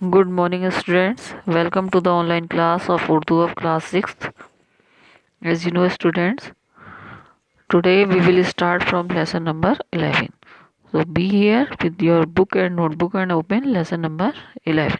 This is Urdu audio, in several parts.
Good morning, students. Welcome to the online class of Urdu of class 6th. As you know, students, today we will start from lesson number 11. So be here with your book and notebook and open lesson number 11.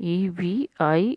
EVI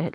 L,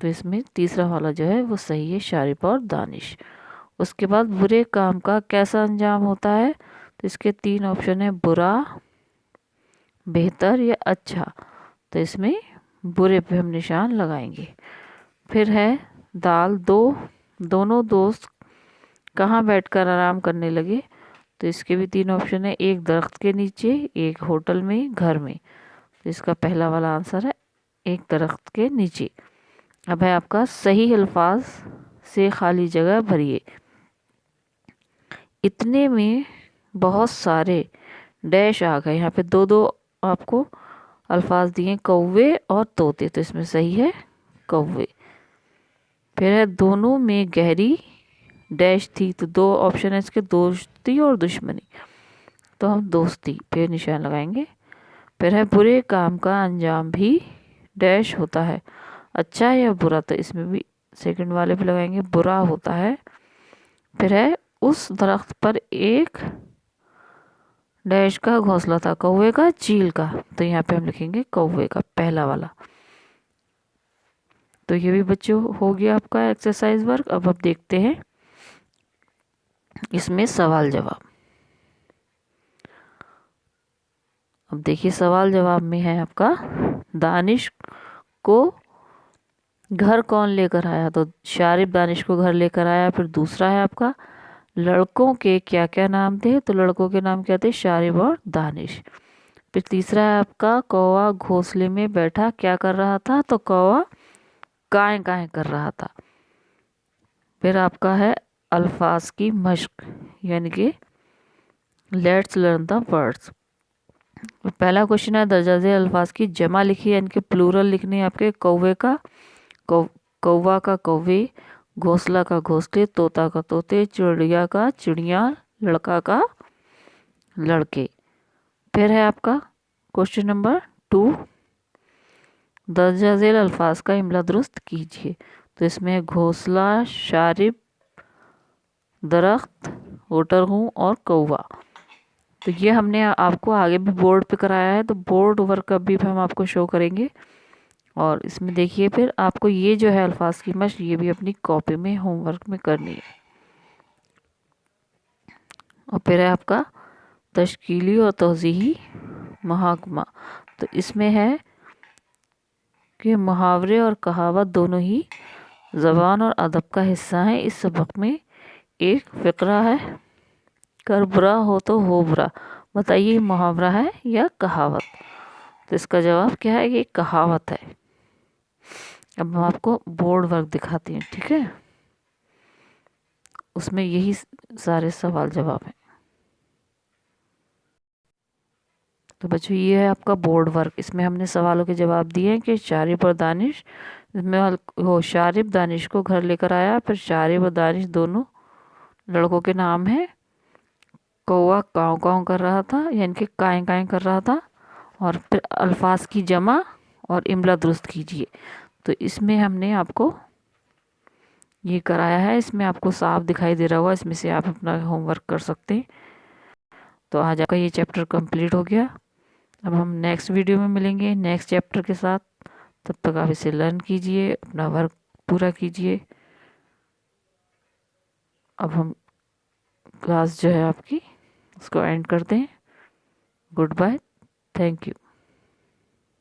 تو اس میں تیسرا والا جو ہے وہ صحیح ہے، شارب اور دانش۔ اس کے بعد برے کام کا کیسا انجام ہوتا ہے، تو اس کے 3 آپشن ہیں، برا، بہتر یا اچھا۔ تو اس میں برے پہ ہم نشان لگائیں گے۔ پھر ہے دال، دونوں دوست کہاں بیٹھ کر آرام کرنے لگے، تو اس کے بھی 3 آپشن ہیں، ایک درخت کے نیچے، ایک ہوٹل میں، گھر میں۔ تو اس کا پہلا والا آنسر ہے ایک درخت کے نیچے۔ اب ہے آپ کا صحیح الفاظ سے خالی جگہ بھریے۔ اتنے میں بہت سارے ڈیش آ گئے، یہاں پہ 2 آپ کو الفاظ دیے، کوے اور طوطے، تو اس میں صحیح ہے کوے۔ پھر ہے دونوں میں گہری ڈیش تھی، تو 2 آپشن ہے اس کے، دوستی اور دشمنی، تو ہم دوستی پہ نشان لگائیں گے۔ پھر ہے برے کام کا انجام بھی ڈیش ہوتا ہے، اچھا یا برا، تو اس میں بھی سیکنڈ والے پہ لگائیں گے، برا ہوتا ہے۔ پھر ہے اس درخت پر ایک ڈیش کا گھونسلہ تھا، کوے کا، چیل کا، تو یہاں پہ ہم لکھیں گے کوے کا، پہلا والا۔ تو یہ بھی بچوں ہو گیا آپ کا ایکسرسائز ورک۔ اب آپ دیکھتے ہیں اس میں سوال جواب۔ اب دیکھیے سوال جواب میں ہے آپ کا، دانش کو گھر کون لے کر آیا، تو شارب دانش کو گھر لے کر آیا۔ پھر دوسرا ہے آپ کا، لڑکوں کے کیا کیا نام تھے، تو لڑکوں کے نام کیا تھے، شارب اور دانش۔ پھر تیسرا ہے آپ کا، کووا گھونسلے میں بیٹھا کیا کر رہا تھا، تو کووا کائیں کائیں کر رہا تھا۔ پھر آپ کا ہے الفاظ کی مشق، یعنی کہ لیٹس لرن دا ورڈز۔ پہلا کوشچن ہے، درجہ ذیل الفاظ کی جمع لکھی، یعنی کہ پلورل لکھنے ہیں آپ کے، کوے کا کوا کا کوے، گھونسلہ کا گھونسلے، طوطا کا طوطے، چڑیا کا چڑیاں، لڑکا کا لڑکے۔ پھر ہے آپ کا کوشچن نمبر 2، درجہ ذیل الفاظ کا املا درست کیجیے۔ تو اس میں گھونسلہ، شارب، درخت، ہوٹل ہوں اور کوا۔ تو یہ ہم نے آپ کو آگے بھی بورڈ پہ کرایا ہے، تو بورڈ ورک اب بھی ہم آپ کو شو کریں گے۔ اور اس میں دیکھیے پھر آپ کو یہ جو ہے الفاظ کی مشق، یہ بھی اپنی کاپی میں ہوم ورک میں کرنی ہے۔ اور پھر ہے آپ کا تشکیلی اور توضیحی محاکمہ۔ تو اس میں ہے کہ محاورے اور کہاوت دونوں ہی زبان اور ادب کا حصہ ہیں۔ اس سبق میں ایک فقرہ ہے، کر برا ہو تو ہو برا، بتائیے محاورہ ہے یا کہاوت، تو اس کا جواب کیا ہے، یہ کہاوت ہے۔ اب میں آپ کو بورڈ ورک دکھاتی ہوں، ٹھیک ہے، اس میں یہی سارے سوال جواب ہیں۔ تو بچوں یہ ہے آپ کا بورڈ ورک، اس میں ہم نے سوالوں کے جواب دیے ہیں کہ شارب اور دانش، اس میں وہ شارب دانش کو گھر لے کر آیا، پھر شارب اور دانش دونوں لڑکوں کے نام ہیں، کوا کاؤں کاؤں کر رہا تھا، یعنی کہ کائیں کائیں کر رہا تھا، اور پھر الفاظ کی جمع اور املا درست کیجیے۔ تو اس میں ہم نے آپ کو یہ کرایا ہے، اس میں آپ کو صاف دکھائی دے رہا ہوگا، اس میں سے آپ اپنا ہوم ورک کر سکتے ہیں۔ تو آج آپ کا یہ چیپٹر کمپلیٹ ہو گیا۔ اب ہم نیکسٹ ویڈیو میں ملیں گے نیکسٹ چیپٹر کے ساتھ، تب تک آپ اسے لرن کیجئے، اپنا ورک پورا کیجئے۔ اب ہم کلاس جو ہے آپ کی اس کو اینڈ کرتے ہیں۔ Goodbye, thank you.